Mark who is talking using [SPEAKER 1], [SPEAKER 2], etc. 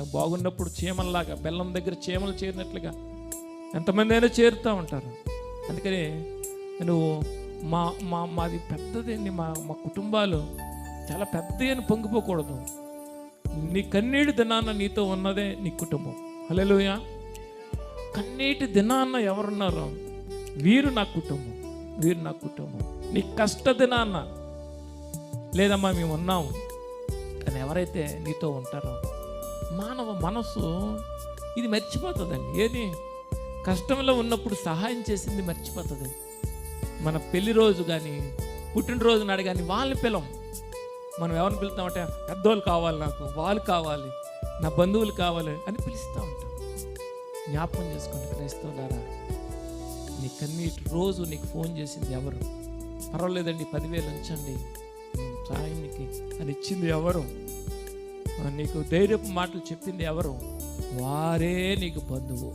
[SPEAKER 1] మనకు బాగున్నప్పుడు చీమల్లాగా బెల్లం దగ్గర చీమలు చేరినట్లుగా ఎంతమంది అయినా చేరుతూ ఉంటారు. అందుకని నువ్వు మాది పెద్దదండి, మా కుటుంబాలు చాలా పెద్ద అని పొంగిపోకూడదు. నీ కన్నీటి దినాన్న నీతో ఉన్నదే నీ కుటుంబం. హల్లెలూయా. కన్నీటి దినాన్న ఎవరున్నారో వీరు నా కుటుంబం, వీరు నా కుటుంబం. నీ కష్ట దినాన్న లేదమ్మా మేము ఉన్నాము కానీ ఎవరైతే నీతో ఉంటారో, మానవ మనసు ఇది మర్చిపోతుందండి. ఏది కష్టంలో ఉన్నప్పుడు సహాయం చేసింది మర్చిపోతుంది. మన పెళ్లి రోజు కానీ పుట్టినరోజు నాడు కానీ వాళ్ళని పిలం. మనం ఎవరిని పిలుస్తామంటే పెద్దోళ్ళు కావాలి, నాకు వాళ్ళు కావాలి, నా బంధువులు కావాలి అని పిలుస్తూ ఉంటాం. జ్ఞాపకం చేసుకోండి క్రైస్తవులారా, నీ కన్నీటి రోజు నీకు ఫోన్ చేసింది ఎవరు? పర్వాలేదండి 10,000 ఉంచండి సాయానికి అని ఇచ్చింది ఎవరు? నీకు ధైర్యపు మాటలు చెప్పింది ఎవరు? వారే నీకు బంధువు.